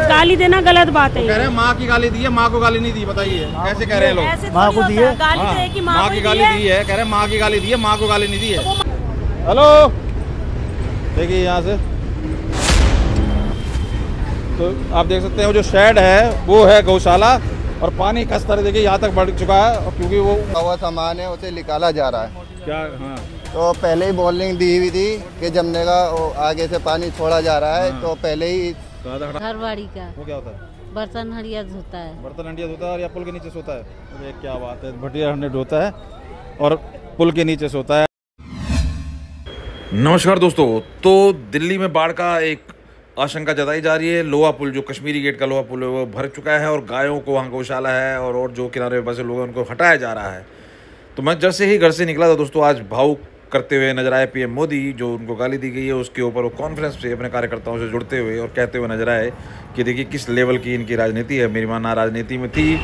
गाली देना गलत बात है। कह रहे हैं माँ की गाली दी है, माँ को गाली नहीं दी, बताइए कैसे कह रहे हैं लोग? माँ को दी है, माँ की गाली दी है, कह रहे हैं माँ की गाली दी है, माँ को गाली नहीं दी है। हेलो, देखिए यहाँ से तो आप देख सकते हैं जो शेड है वो है गौशाला, और पानी का स्तर देखिए यहाँ तक बढ़ चुका है, और क्योंकि वो सामान है उसे निकाला जा रहा है। क्या? हाँ, तो पहले ही वार्निंग दी हुई थी कि जमने का आगे से पानी छोड़ा जा रहा है। तो पहले ही घरवाड़ी का वो क्या होता है? बर्तन हरिया धोता है, बर्तन हंडिया धोता है और या पुल के नीचे सोता है। अरे क्या बात है, भटिया हंडिया धोता है और पुल के नीचे सोता है। नमस्कार दोस्तों, तो दिल्ली में बाढ़ का एक आशंका जताई जा रही है। लोहा पुल, जो कश्मीरी गेट का लोहा पुल है, वो भर चुका है और गायों को वहाँ गौशाला है और जो किनारे पर बसे लोग हैं उनको हटाया जा रहा है। तो मैं जैसे ही घर से निकला था दोस्तों, आज भावुक करते हुए नजर आए पीएम मोदी, जो उनको गाली दी गई है उसके ऊपर वो कॉन्फ्रेंस से अपने कार्यकर्ताओं से जुड़ते हुए और कहते हुए नजर आए कि देखिए किस लेवल की इनकी राजनीति है। मेरी माँ ना राजनीति में थी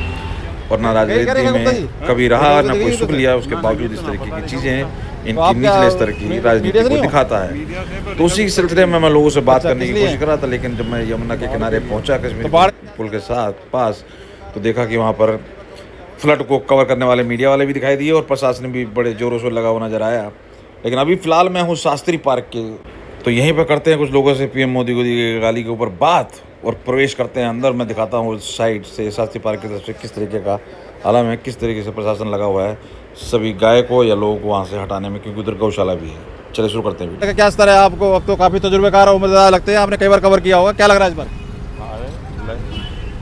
और ना राजनीति में कभी रहा, ना कोई सुख लिया, उसके बावजूद इस तरीके की चीज़ें इनकी निचले स्तर की राजनीति को दिखाता है। तो उसी सिलसिले में मैं लोगों से बात करने की कोशिश कर रहा था, लेकिन जब मैं यमुना के किनारे पहुंचा कश्मीर पुल के पास, तो देखा कि वहाँ पर फ्लड को कवर करने वाले मीडिया वाले भी दिखाई दिए और प्रशासन भी बड़े जोरों से लगा हुआ नजर आया। लेकिन अभी फिलहाल मैं हूँ शास्त्री पार्क के, तो यहीं पर करते हैं कुछ लोगों से पीएम मोदी को दी गई गाली के ऊपर बात और प्रवेश करते हैं अंदर। मैं दिखाता हूँ साइड से शास्त्री पार्क की तरफ से किस तरीके का आलम है, किस तरीके से प्रशासन लगा हुआ है सभी गाय को या लोगों को वहाँ से हटाने में, क्योंकि उधर गौशाला भी है। चलिए शुरू करते हैं। क्या स्तर है आपको? अब तो काफ़ी तजुर्बेकार उम्रदार लगते हैं, आपने कई बार कवर किया होगा, क्या लग रहा है इस बार?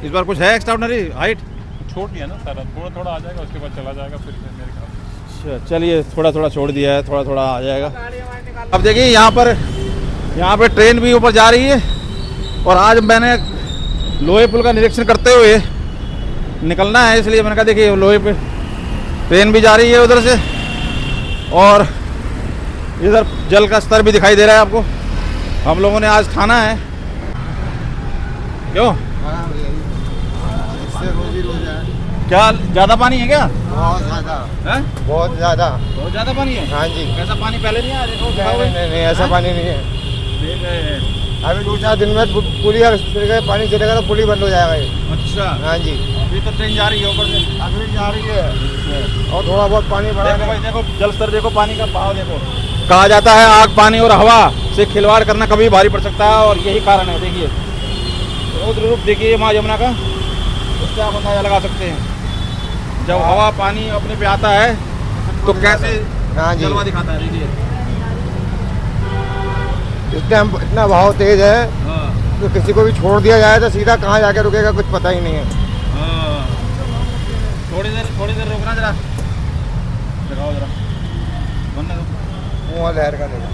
इस बार कुछ है एक्स्ट्राऑर्डिनरी? हाइट छोड़ दिया ना सारा, थोड़ा थोड़ा आ जाएगा, उसके बाद चला जाएगा फिर मेरे ख्याल। चलिए थोड़ा थोड़ा छोड़ दिया है, थोड़ा थोड़ा आ जाएगा। अब देखिए यहाँ पर ट्रेन भी ऊपर जा रही है, और आज मैंने लोहे पुल का निरीक्षण करते हुए निकलना है, इसलिए मैंने कहा देखिए लोहे पे ट्रेन भी जा रही है उधर से, और इधर जल का स्तर भी दिखाई दे रहा है आपको। हम लोगों ने आज ठाना है, क्यों क्या ज़्यादा पानी है क्या? बहुत ज़्यादा है, बहुत ज़्यादा, बहुत ज़्यादा पानी है। हाँ जी, ऐसा पानी पहले नहीं आया? देखो नहीं ऐसा पानी नहीं है। अभी 2-4 दिन में पुल पानी चलेगा तो पुल ही बंद हो जाएगा ये। अच्छा, हाँ जी, अभी तो ट्रेन जा रही है ऊपर से, अभी जा रही है और थोड़ा बहुत पानी बढ़ा है। भाई देखो जल स्तर देखो, पानी का बहाव देखो। कहा जाता है आग, पानी और हवा से खिलवाड़ करना कभी भारी पड़ सकता है, और यही कारण है। देखिए रौद्र रूप देखिए माँ यमुना का, उससे आप अंदाजा लगा सकते हैं। जब हवा पानी अपने पे आता है तो कैसे जलवा दिखाता है। देखिए इस टाइम इतना बहाव तेज है तो किसी को भी छोड़ दिया जाए तो सीधा कहाँ जाके रुकेगा कुछ पता ही नहीं है। थोड़ी देर रुकना जरा, दिखाओ जरा, बनने दो मुँह लहर का देखो।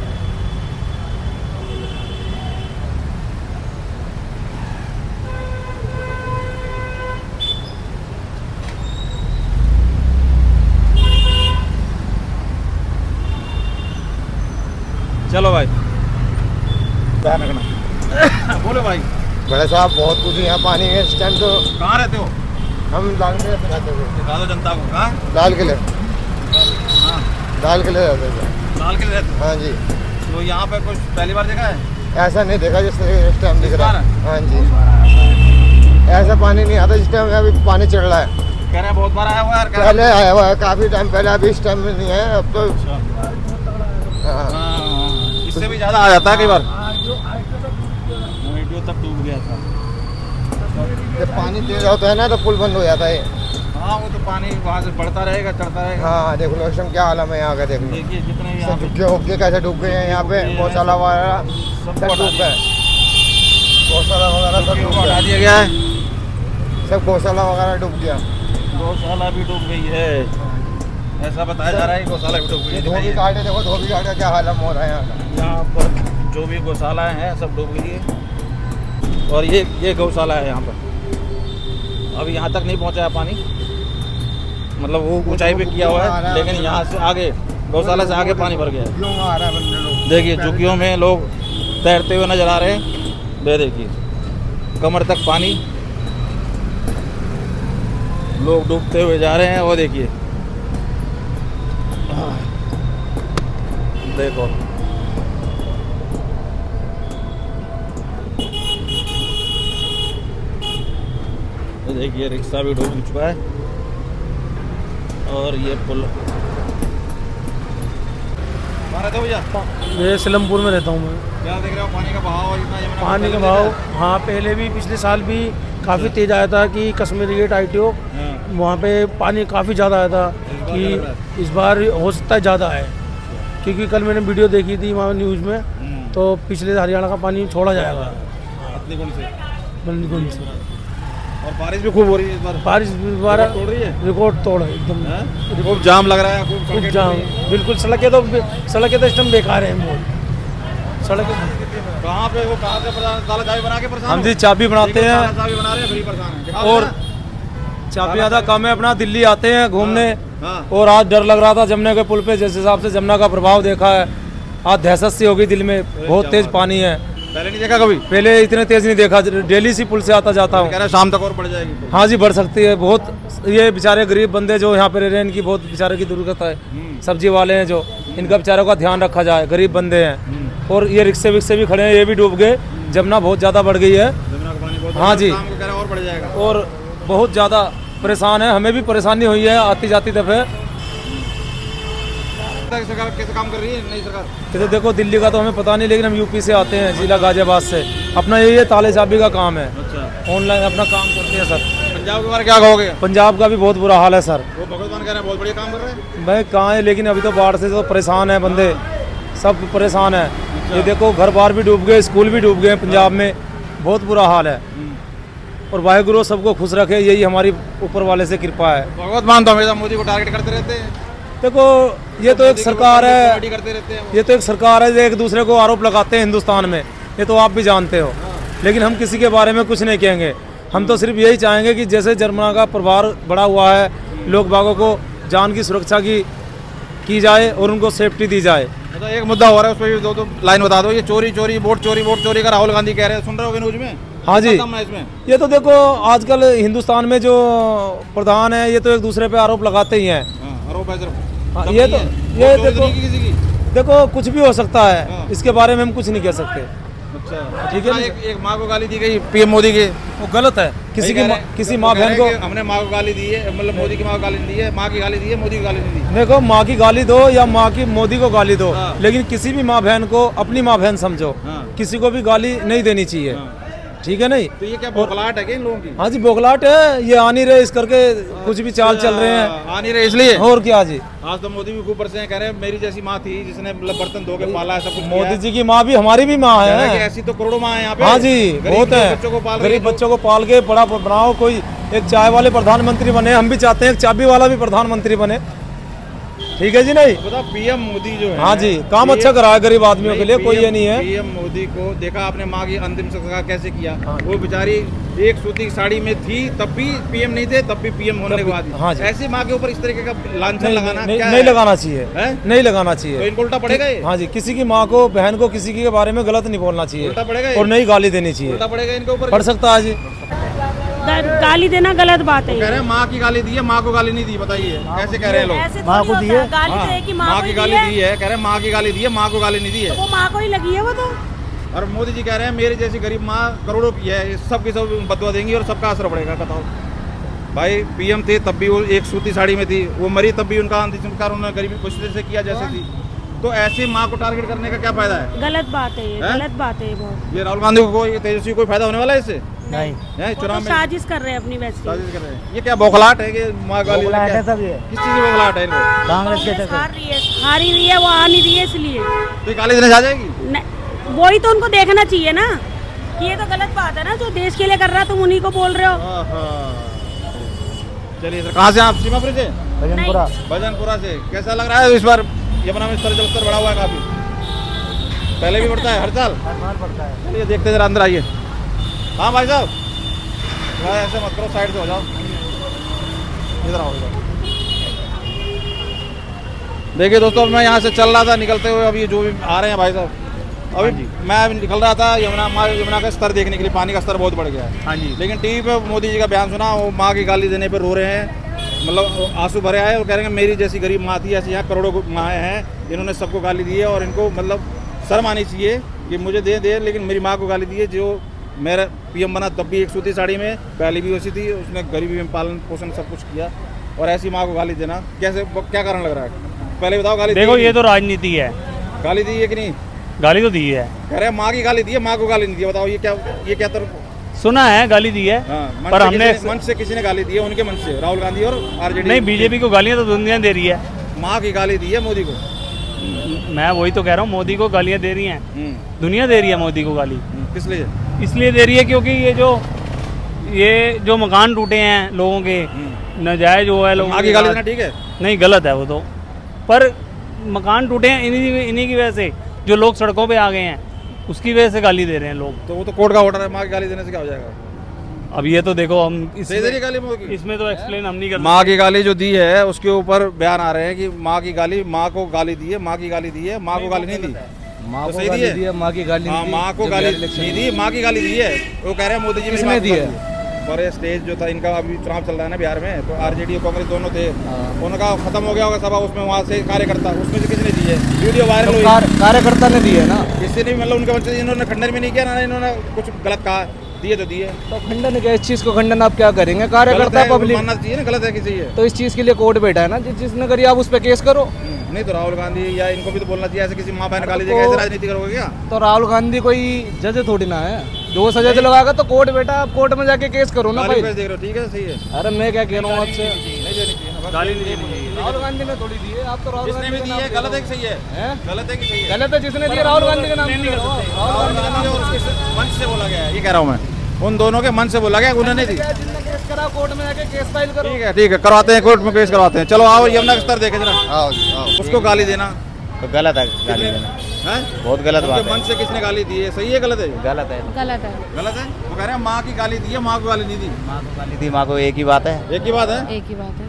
चलो भाई ध्यान रखना। बोलो भाई। बड़े साहब बहुत कुछ यहाँ पानी है इस टाइम। तो कहाँ रहते हो? हम लाल किले रहते थे। दिखा दो जनता को। कहाँ? लाल किले। हाँ, लाल किले रहते थे। लाल किले रहते हो? हाँ जी। तो यहाँ पे कुछ पहली बार देखा है? ऐसा नहीं देखा जिस तरह इस टाइम दिख रहा है। हाँ जी, ऐसा पानी नहीं आता जिस टाइम अभी पानी चढ़ रहा है। कह रहे हैं बहुत बार आया हुआ है। पहले आया हुआ है काफ़ी टाइम पहले, अभी इस टाइम में नहीं है अब तो। इससे भी ज़्यादा आ जाता है कई बार। वीडियो तक डूब गया था। जब पानी तेज होता है ना तो पुल बंद हो जाता है। हाँ, वो तो पानी वहाँ से बढ़ता रहेगा, चढ़ता रहेगा। हाँ देख लो इस टाइम क्या हालत है यहाँ का, देख लो। देखिए जितने यहाँ पे झुग्गे कैसे डूब गए हैं यहाँ पे, गौशाला वगैरह सब डूब गए। गौशाला वगैरह सब डूब हटा दिया गया है, सब गौशाला वगैरह डूब गया। गौशाला भी डूब गई है, ऐसा बताया जा रहा है। गौशाला भी डूब गई है। धोबी घाट है, देखो धोबी घाट का क्या हालत हो रहा है यहाँ का। यहाँ पर जो भी गौशालाएँ हैं सब डूब गई है, और ये गौशाला है यहाँ पर। अभी यहाँ तक नहीं पहुँचा है पानी, मतलब वो ऊंचाई पे किया हुआ है, लेकिन यहाँ से आगे गौशाला से आगे पानी भर गया है। देखिए झुग्गियों में लोग तैरते हुए नजर आ रहे हैं। देखिए कमर तक पानी, लोग डूबते हुए जा रहे हैं। वो देखिए, देखो देखिए रिक्शा भी डूब चुका है और ये पुल। कहाँ रहते हो भैया? मैं सिलमपुर में रहता हूँ मैं। क्या देख रहे हो पानी का बहाव? इतना पानी का बहाव, हाँ पहले भी पिछले साल भी काफ़ी तेज़ आया था कि कश्मीरी गेट ITO वहाँ पे पानी काफ़ी ज़्यादा आया था कि इस बार हो सकता है ज़्यादा है, क्योंकि कल मैंने वीडियो देखी थी वहाँ न्यूज़ में, तो पिछले हरियाणा का पानी छोड़ा जाएगा बंदीकुंड से। और बारिश भी खूब हो रही है इस बार। बारिश तोड़ रही है, रिकॉर्ड तोड़ है एकदम। खूब जाम लग रहा है, खूब जाम, बिल्कुल। सड़कें तो इस टाइम बेकार है बहुत। सड़कें कहाँ पे वो कहाँ से ताला चाबी बना के परेशान? हम जी चाबी बनाते हैं चाबी बना रहे हैं, फिर परेशान है। और चाबी ज़्यादा कम है। अपना दिल्ली आते हैं घूमने हाँ। और आज डर लग रहा था जमुना के पुल पे, जिस हिसाब से जमुना का प्रभाव देखा है आज दहशत सी होगी दिल में। बहुत तेज पानी है, पहले नहीं देखा कभी? पहले इतने तेज नहीं देखा। डेली सी पुल से आता जाता हूँ। कह रहे शाम तक और बढ़ जाएगी। हाँ जी बढ़ सकती है बहुत। ये बेचारे गरीब बंदे जो यहाँ पे रह रहे हैं इनकी बहुत बेचारे की जरूरत है। सब्जी वाले हैं जो, इनका बेचारों का ध्यान रखा जाए, गरीब बंदे हैं। और ये रिक्शे विक्से भी खड़े हैं, ये भी डूब गए। जमुना बहुत ज़्यादा बढ़ गई है। हाँ जी, और बढ़ जाएगा और बहुत ज़्यादा परेशान है, हमें भी परेशानी हुई है आती जाती दफे। सरकार कैसे काम कर रही है नई सरकार? तो देखो दिल्ली का तो हमें पता नहीं, लेकिन हम यूपी से आते हैं, जिला गाजियाबाद से। अपना ये ताले चाबी का काम है। अच्छा, ऑनलाइन अपना काम करते हैं सर। पंजाब के बारे क्या कहोगे? पंजाब का भी बहुत बुरा हाल है सर। वो भगवत मान कह रहे हैं बहुत बढ़िया काम कर रहे हैं। भाई कहाँ है, लेकिन अभी तो बाढ़ से तो परेशान है बंदे, सब परेशान है। ये देखो घर बार भी डूब गए, स्कूल भी डूब गए पंजाब में, बहुत बुरा हाल है। और वाहेगुरु सबको खुश रखे, यही हमारी ऊपर वाले से कृपा है। भगवत मान तो हमेशा मोदी को टारगेट करते रहते हैं। देखो ये तो एक सरकार है, करते रहते हैं। ये तो एक सरकार है जो एक दूसरे को आरोप लगाते हैं हिंदुस्तान में, ये तो आप भी जानते हो। लेकिन हम किसी के बारे में कुछ नहीं कहेंगे। हम तो सिर्फ यही चाहेंगे कि जैसे जमुना का प्रभार बढ़ा हुआ है, लोग बागों को जान की सुरक्षा की जाए और उनको सेफ्टी दी जाए। तो एक मुद्दा हो रहा है, उस पर दो लाइन बता दो। ये चोरी वोट चोरी का राहुल गांधी कह रहे हैं, सुन रहे हो न्यूज में? हाँ जी, इसमें ये तो देखो आजकल हिंदुस्तान में जो प्रधान है ये तो एक दूसरे पे आरोप लगाते ही हैं। आरोप है सिर्फ। हाँ, ये किसी की देखो कुछ भी हो सकता है, इसके बारे में हम कुछ नहीं कह सकते। अच्छा ठीक है। एक माँ को गाली दी गई PM मोदी के, वो गलत है। किसी माँ बहन को हमने माँ को गाली दी है, मतलब मोदी की माँ को गाली नहीं दी है, माँ की गाली दी है, मोदी की गाली नहीं दी। देखो माँ की गाली दो या माँ की मोदी को गाली दो, लेकिन किसी भी माँ बहन को अपनी माँ बहन समझो। किसी को भी गाली नहीं देनी चाहिए, ठीक है नहीं? तो ये क्या बौखलाहट है क्या इन लोगों की? हाँ जी बौखलाहट है, ये आ नहीं रहे इस करके कुछ भी चाल चल रहे हैं। आ नहीं रहे इसलिए। और क्या जी, आज तो मोदी भी खूब बरसे हैं, कह रहे हैं मेरी जैसी माँ थी जिसने मतलब बर्तन धो के पाला है, सब कुछ मोदी जी की माँ भी हमारी भी माँ है। ऐसी तो करोड़ों माँ है यहाँ पे। हाँ जी बहुत है, गरीब बच्चों को पाल के बड़ा बनाओ। कोई एक चाय वाले प्रधानमंत्री बने, हम भी चाहते हैं एक चाबी वाला भी प्रधानमंत्री बने, ठीक है जी नहीं? PM मोदी जो है, हाँ जी काम अच्छा करा है गरीब आदमियों के लिए, कोई ये नहीं है। PM मोदी को देखा आपने माँ की अंतिम संस्कार कैसे किया? वो बेचारी एक सूती साड़ी में थी, तब भी PM नहीं थे, तब भी PM होने के बाद। हाँ जी, ऐसी माँ के ऊपर इस तरीके का लांछन लगाना नहीं लगाना चाहिए, नहीं लगाना चाहिए। तो इनको उल्टा पड़ेगा ये? हाँ जी, किसी की माँ को बहन को किसी के बारे में गलत नहीं बोलना चाहिए, उल्टा पड़ेगा और नहीं गाली देनी चाहिए। उल्टा पड़ेगा इनके ऊपर, पड़ सकता है जी। गाली देना गलत बात है। कह रहे हैं माँ की गाली दी है, माँ को गाली नहीं दी। बताइए कैसे कह रहे हैं लोग? माँ को दी है, गाली तो एक ही माँ की गाली दी है। कह रहे हैं माँ की गाली दी है, माँ को गाली नहीं दी है। वो माँ को ही लगी है वो तो। और मोदी जी कह रहे हैं मेरी जैसी गरीब माँ करोड़ों की है, सब की सब बदवा देंगी और सबका असर पड़ेगा। बताओ भाई, PM थे तब भी वो एक सूती साड़ी में थी, वो मरी तब भी उनका अंतिम संस्कार उन्होंने गरीबी कोशिश से किया जैसे थी। तो ऐसी माँ को टारगेट करने का क्या फायदा है? गलत बात है ये, गलत बात है बहुत। ये राहुल गांधी को, ये तेजस्वी कोई फायदा होने वाला है इससे? नहीं, चुनाव में साजिश कर रहे हैं अपनी वैसे। साजिश कर रहे हैं। ये क्या बौखलाहट है कि माँ गाली? किस चीज़ की बौखलाहट है इनको? कांग्रेस हार ही रही है, वो आ नहीं रही है इसलिए तो गाली देने जा जाएगी। वही तो उनको देखना चाहिए ना कि ये तो गलत बात है ना, जो देश के लिए कर रहा है तुम उन्हीं को बोल रहे हो। चलिए सर, कहाँ से आप? सीमापुर से? भजनपुरा से। कैसा लग रहा है इस बार यमुना में जलस्तर बढ़ा हुआ है काफी? पहले भी बढ़ता है हर साल? बढ़ता है। चलिए देखते जरा, अंदर आइए। हाँ भाई साहब, ऐसे मत करो, साइड से हो जाओ, इधर आओ। देखिए दोस्तों, मैं यहाँ से चल रहा था निकलते हुए, अभी जो भी आ रहे हैं भाई साहब, अभी मैं निकल रहा था यमुना का स्तर देखने के लिए। पानी का स्तर बहुत बढ़ गया है। हाँ जी। लेकिन टीवी पे मोदी जी का बयान सुना, वो माँ की गाली देने पे रो रहे हैं, मतलब आंसू भरे आए और कह रहे हैं मेरी जैसी गरीब माँ थी, ऐसी यहाँ करोड़ों माएँ हैं, इन्होंने सबको गाली दी है और इनको मतलब शर्म आनी चाहिए कि मुझे दे लेकिन मेरी माँ को गाली दी है, जो मेरा पीएम बना तब भी एक सूती साड़ी में, पहले भी वैसी थी, उसने गरीबी में पालन पोषण सब कुछ किया, और ऐसी माँ को गाली देना कैसे, क्या कारण लग रहा है? पहले बताओ। गाली देखो ये तो राजनीति है, गाली दी है कि नहीं? गाली तो दी है। कह रहे माँ की गाली दी है, माँ को गाली नहीं दी। बताओ ये क्या सुना है गाली दी है। हाँ, पर हमने मंच से किसी ने गाली दी है, उनके मंच से, राहुल गांधी और आरजेडी। नहीं, बीजेपी को गालियां तो दुनिया दे रही है। माँ की गाली दी है मोदी को। मैं वही तो कह रहा हूँ, मोदी को गालियां दे रही हैं, दुनिया दे रही है मोदी को गाली। किस लिए? इसलिए दे रही है क्योंकि ये जो मकान टूटे हैं लोगों के, नाजायज वो है लोगों की गाली देना ठीक है? नहीं, गलत है वो तो। पर मकान टूटे हैं इन्हीं की वजह से, जो लोग सड़कों पे आ गए हैं उसकी वजह से गाली दे रहे हैं लोग। तो वो तो कोर्ट का ऑर्डर है, माँ की गाली देने से क्या हो जाएगा? अब ये तो देखो हम इसमें तो एक्सप्लेन हम नहीं कर। माँ की गाली जो दी है उसके ऊपर बयान आ रहे हैं कि माँ की गाली, माँ को गाली दी है, माँ की गाली दी है, माँ को गाली नहीं दी। माँ को गाली दी है, माँ की गाली नहीं दी। माँ को गाली नहीं दी, माँ की गाली दी है। वो कह रहे हैं मोदी जी ने दी है। और ये स्टेज जो था इनका, अभी चुनाव चल रहा है ना बिहार में, तो आरजेडी और कांग्रेस दोनों थे, उनका खत्म हो गया होगा सभा, उसमें वहाँ से कार्यकर्ता, उसमें से किसने दी है? वीडियो वायरल हुई, कार्यकर्ता ने दी है ना, किसी ने, मतलब उनके बच्चे इन्होंने खंडन भी नहीं किया ना, इन्होंने कुछ गलत कहा, दिए तो दिए। तो खंडन क्या, इस चीज को खंडन आप क्या करेंगे? कार्यकर्ता पब्लिक मानना चाहिए ना, गलत है किसी है तो इस चीज के लिए कोर्ट बैठा है ना, जिसने करी आप उस पर केस करो। नहीं तो राहुल गांधी या इनको भी तो बोलना चाहिए, ऐसे किसी माँ बहन गाली देगा, ऐसे राजनीति करोगे क्या? तो राहुल गांधी कोई जज थोड़ी ना है, जो सजा दिलवाएगा तो कोर्ट बेटा, आप कोर्ट में जाके केस करो ना भाई। देख रहे हो, ठीक है, सही है। अरे मैं क्या कह रहा हूँ आपसे, गाली नहीं देनी चाहिए। राहुल गांधी ने थोड़ी दी है, आप तो राहुल गांधी ने दी है, गलत है कि सही है? गलत है कि सही है? गलत है, जिसने दी राहुल गांधी के नाम नहीं कर रहा, राहुल गांधी और उसके मंच से बोला गया है, ये कह रहा हूँ मैं, उन दोनों के मन से बोला गया, उन्होंने दी। केस करा कोर्ट में जाके केस फाइल करो। ठीक है, करवाते हैं, कोर्ट में केस करवाते हैं। चलो आओ, यमुना का स्तर देखे जरा। उसको गाली देना तो गलत है, गाली देना है बहुत गलत बात है। मन से किसने गाली दी है, सही है गलत है? गलत है, गलत है, गलत है। वो कह रहे हैं माँ की गाली दी है, माँ को गाली नहीं दी। माँ को गाली दी, माँ को एक ही बात है, एक ही बात है, एक ही बात है।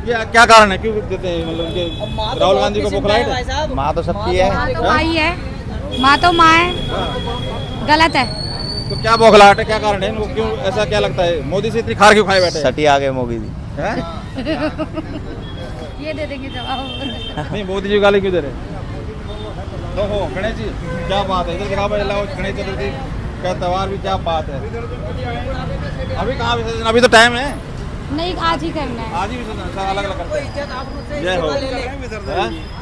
ये क्या कारण है, क्यों देते हैं, मतलब उनके राहुल गांधी को बौखलाहट? माँ तो सबकी है, माँ तो माँ ही है, माँ तो माँ है, गलत है। तो क्या बौखलाहट है, क्या कारण है इनको, क्यों ऐसा क्या लगता है? मोदी से इतनी खार क्यों खाए बैठे? सटी आ गए मोदी जी। ये दे देंगे जवाब। नहीं, मोदी जी गाली क्यों दे रहे? तो हो गणेश जी, क्या बात है, इधर दिखा भाई, गणेश चतुर्थी का त्यौहार भी, क्या बात है। अभी कहाँ विसर्जन, अभी तो टाइम है। नहीं, आज ही करना है, आज ही विसर्जन, अलग अलग करते हैं। जय हो।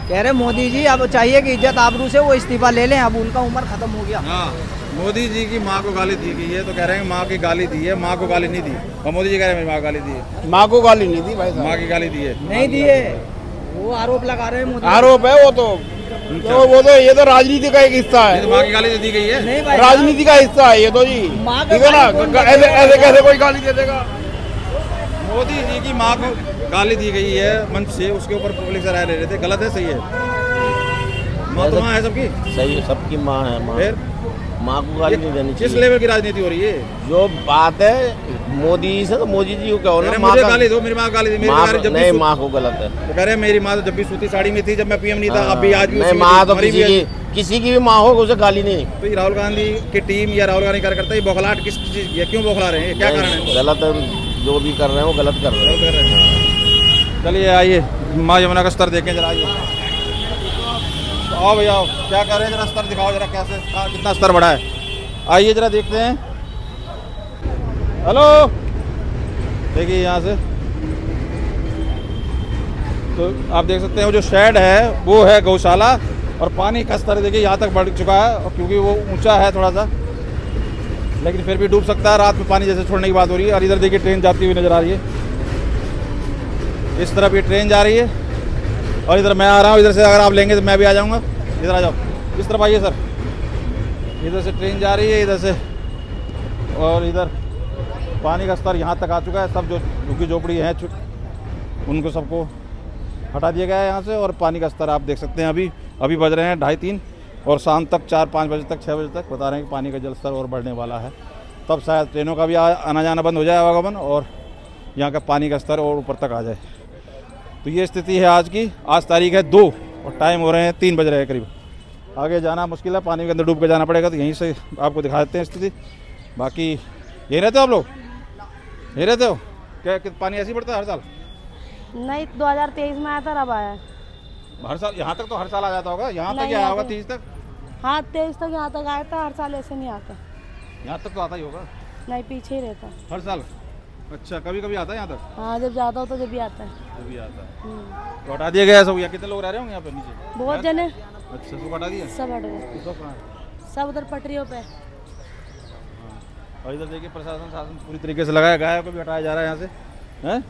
कह रहे मोदी जी अब चाहिए कि इज्जत आबरू से वो इस्तीफा ले लें, अब उनका उम्र खत्म हो गया। हाँ, मोदी जी की माँ को गाली दी गई है, तो कह रहे हैं माँ की गाली दी है, माँ को गाली नहीं दी। और मोदी जी कह रहे हैं मेरी माँ को गाली दी है। माँ को गाली नहीं दी भाई, माँ की गाली दी है, नहीं दी है, वो आरोप लगा रहे हैं मोदी। आरोप है वो तो ये तो राजनीति का एक हिस्सा है। माँ की गाली तो दी गई है, राजनीति का हिस्सा है ये तो जी, ठीक है ना, ऐसे कैसे कोई गाली दे देगा? मोदी जी की माँ को गाली दी गई है मंच से, उसके ऊपर पब्लिक से राय ले रहे थे, गलत है सही है? माँ तो माँ है सबकी, सही है, सबकी माँ है। फिर माँ को गाली नहीं देनी चाहिए। किस लेवल की राजनीति हो रही है? जो बात है मोदी से, तो मोदी जी को क्या होना, मुझे गाली दो, मेरी माँ को गाली दी, मेरी नहीं, माँ को गलत है। तो कह रहे मेरी माँ तो जब भी सूती साड़ी में थी, जब मैं पीएम नहीं था, अब भी आज भी नहीं, माँ तो किसी की भी माँ हो, उसे गाली नहीं। तो राहुल गांधी की टीम या राहुल गांधी कार्यकर्ता, ये बौखलाहट किस चीज की है, क्यों बौखला रहे हैं, क्या कारण है? गलत है, जो भी कर रहे हैं वो गलत कर रहे हैं। चलिए आइए, माँ यमुना का स्तर देखें जरा, आइए, आओ भैया, क्या कर रहे हैं, जरा स्तर दिखाओ जरा, कैसे कितना स्तर बढ़ा है, आइए जरा देखते हैं। हेलो, देखिए यहाँ से तो आप देख सकते हैं, वो जो शेड है वो है गौशाला, और पानी का स्तर देखिए यहाँ तक बढ़ चुका है, और क्योंकि वो ऊंचा है थोड़ा सा, लेकिन फिर भी डूब सकता है, रात में पानी जैसे छोड़ने की बात हो रही है। और इधर देखिए ट्रेन जाती हुई नज़र आ रही है, इस तरफ ये ट्रेन जा रही है, और इधर मैं आ रहा हूँ, इधर से अगर आप लेंगे तो मैं भी आ जाऊँगा, इधर आ जाओ, इस तरफ आइए सर, इधर से ट्रेन जा रही है, इधर से, और इधर पानी का स्तर यहाँ तक आ चुका है। सब जो झुग्गी झोपड़ी हैं उनको सबको हटा दिया गया है यहाँ से, और पानी का स्तर आप देख सकते हैं, अभी बज रहे हैं 2:30-3, और शाम तक 4-5 बजे तक, 6 बजे तक बता रहे हैं कि पानी का जल स्तर और बढ़ने वाला है, तब शायद ट्रेनों का भी आना जाना बंद हो जाए, आवागमन, और यहाँ का पानी का स्तर और ऊपर तक आ जाए। तो ये स्थिति है आज की। आज तारीख है 2 और टाइम हो रहे हैं 3 बज रहे हैं करीब। आगे जाना मुश्किल है, पानी के अंदर डूब के जाना पड़ेगा, तो यहीं से आपको दिखा देते हैं स्थिति। बाकी यहीं रहते हो आप लोग, यहीं रहते हो क्या? पानी ऐसे ही बढ़ता है हर साल? नहीं, 2023 में आया था, अब आया हर साल? यहाँ तक तो हर साल आ जाता होगा, यहाँ तक आया होगा 30 तक? हाँ, 23 तक यहाँ तक आया था, हर साल ऐसे नहीं आता। यहाँ तक तो आता ही होगा? नहीं, पीछे ही रहता। हर साल? अच्छा, कभी कभी आता है यहाँ तक? हाँ, जब जाता हो तो जब भी आता है। जब भी आता है। तो हटा दिया गया सब? या कितने लोग रह रहे होंगे यहाँ पे नीचे? बहुत जने। अच्छा, सब हटा दिया? सब हट गए। सब कहाँ है? सब उधर पटरियों पे। और इधर देखिए प्रशासन शासन पूरी तरीके से लगाया, गायों को भी हटाया जा रहा है यहाँ से। हैं?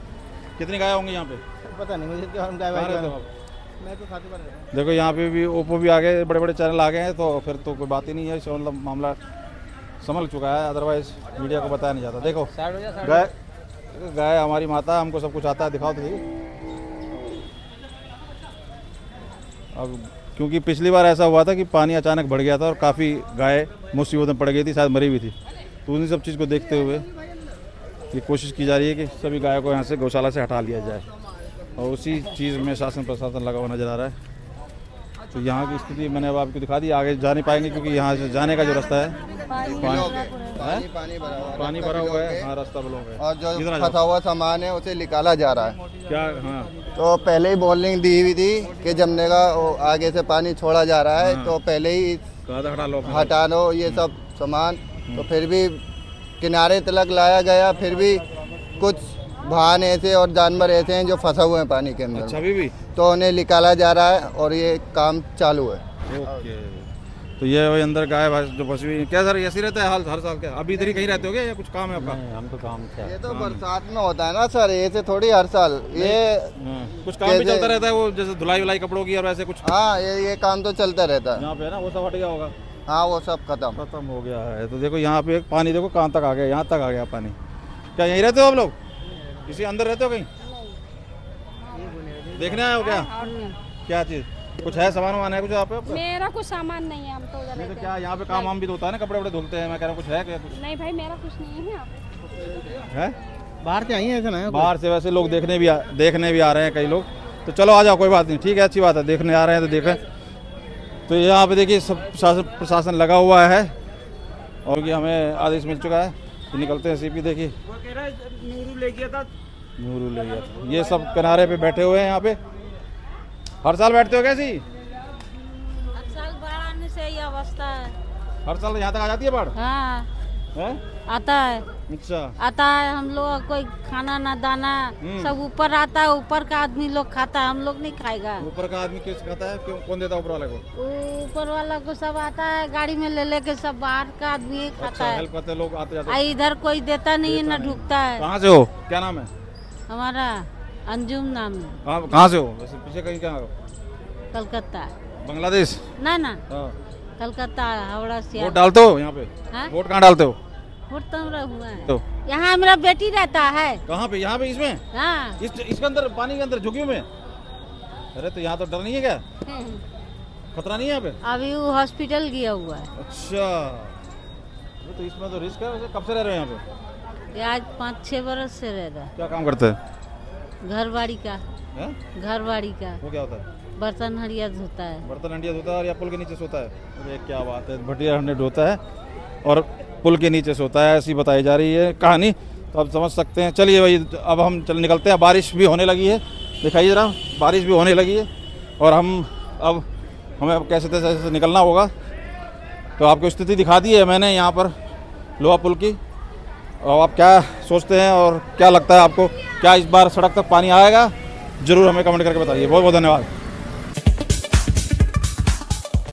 कितनी गाय होंगी यहाँ पे? पता नहीं मुझे, क्या हम कहाँ रहते हो आप? मैं तो खाती पर रहता हूँ। देखो यहाँ पे भी ओप्पो भी आ गए, बड़े बड़े चैनल आ गए हैं, तो फिर तो कोई बात ही नहीं है। मतलब मामला संभल चुका है, अदरवाइज मीडिया को बताया नहीं जाता। देखो गाय हमारी माता, हमको सब कुछ आता है, दिखाओ तो सही। अब क्योंकि पिछली बार ऐसा हुआ था कि पानी अचानक बढ़ गया था और काफ़ी गाय मुसीबत में पड़ गई थी, शायद मरी भी थी। तो उन्हीं सब चीज़ को देखते हुए ये कोशिश की जा रही है कि सभी गायों को यहाँ से गौशाला से हटा लिया जाए, और उसी चीज़ में शासन प्रशासन लगा हुआ नजर आ रहा है। तो यहाँ की स्थिति मैंने अब आपको दिखा दी, आगे जा नहीं पाएंगे क्योंकि यहाँ से जाने का जो रास्ता है पानी भरा हुआ है। हाँ, रास्ता ब्लॉक है। और जो फंसा हुआ सामान है उसे निकाला जा रहा है। क्या? हाँ, तो पहले ही वार्निंग दी हुई थी कि जमने का आगे से पानी छोड़ा जा रहा है। तो पहले ही हटा लो ये सब सामान। तो फिर भी किनारे तक लाया गया, फिर भी कुछ वाहन ऐसे और जानवर ऐसे हैं जो फंसा हुए हैं पानी के अंदर। अच्छा, अभी भी? तो उन्हें निकाला जा रहा है और ये काम चालू है। ओके। तो ये वही अंदर गाय जो फंसी हुई। क्या सर ऐसे रहता है हाल हर साल? क्या अभी इधर ही कहीं रहते हो क्या या कुछ काम है आपका? हम तो काम से ये तो बरसात में होता है ना सर, ऐसे थोड़ी हर साल। ये कुछ काम भी चलता रहता है, वो जैसे धुलाई वुलाई कपड़ों की और वैसे कुछ? हाँ, ये काम तो चलता रहता है। यहाँ पे ना वो सब हट गया होगा? हाँ, वो सब खत्म हो गया है। तो देखो यहाँ पे पानी देखो कहाँ तक आ गया, यहाँ तक आ गया पानी। क्या यहीं रहते हो आप लोग? किसी अंदर रहते हो कहीं? देखने आए हो क्या? क्या चीज? कुछ है सामान वामान है कुछ आप? मेरा कुछ सामान नहीं है, हम तो उधर रहते हैं। क्या यहाँ पे काम वाम भी तो होता है ना, कपड़े वपड़े धुलते हैं, मैं कह रहा हूँ कुछ है क्या? कुछ नहीं भाई, मेरा कुछ नहीं है। है बाहर से आई है ऐसा ना? बाहर से वैसे लोग देखने भी आ रहे हैं कई लोग। तो चलो आ जाओ, कोई बात नहीं, ठीक है, अच्छी बात है, देखने आ रहे हैं तो देखें। तो यहाँ पे देखिए सब प्रशासन लगा हुआ है और ये हमें आदेश मिल चुका है कि निकलते हैं। सीपी देखिए नूरू ले गया था। ये सब किनारे पे बैठे हुए हैं यहाँ पे। हर साल बैठते हो कैसी? हर साल बाढ़ आने से ये अवस्था है। हर साल यहाँ तक आ जाती है बाढ़? हाँ, है? आता है। अच्छा, आता है। हम लोग कोई खाना ना दाना सब ऊपर आता है, ऊपर का आदमी लोग खाता है, हम लोग नहीं खाएगा। ऊपर का आदमी किस खाता है? क्यों? कौन देता है ऊपर वाले को? ऊपर वाला को सब आता है, गाड़ी में ले लेके सब बाहर का आदमी खाता अच्छा, है। हेल्प करते लोग आते जाते? इधर कोई देता नहीं है, ना ढुकता है। कहाँ से हो? क्या नाम है? हमारा अंजुम नाम है। कहाँ से हो? वैसे पीछे कहीं क्या? कलकत्ता। बांग्लादेश? ना कलकत्ता, हावड़ा से। वोट डालते हो यहाँ पे? वोट कहाँ डालते हो? वोट तो मेरा हुआ है। तो यहाँ मेरा बेटी रहता है। कहाँ पे? यहाँ पे इसमें? हाँ। इसके अंदर पानी के अंदर झुग्गियों में? अरे तो यहाँ तो डर नहीं है क्या? खतरा नहीं है यहाँ पे? अभी वो हॉस्पिटल गया हुआ है। अच्छा, तो इसमें तो रिस्क है। वैसे कब से रह रहे हो यहाँ पे? आज 5-6 बरस से रह रहा है। क्या काम करते हैं? घरवाड़ी का। घरवाड़ी का। वो क्या होता है? बर्तन हंडिया धोता है। बर्तन हंडिया धोता है और या पुल के नीचे सोता है? अरे क्या बात है, भटिया हंडिया धोता है और पुल के नीचे सोता है, ऐसी बताई जा रही है कहानी। तो आप समझ सकते हैं। चलिए भाई, अब हम निकलते हैं। बारिश भी होने लगी है, दिखाइए ज़रा, बारिश भी होने लगी है और हमें अब कैसे तैसे निकलना होगा। तो आपको स्थिति दिखा दी है मैंने यहाँ पर लोहा पुल की। और आप क्या सोचते हैं और क्या लगता है आपको, क्या इस बार सड़क तक पानी आएगा? ज़रूर हमें कमेंट करके बताइए। बहुत बहुत धन्यवाद।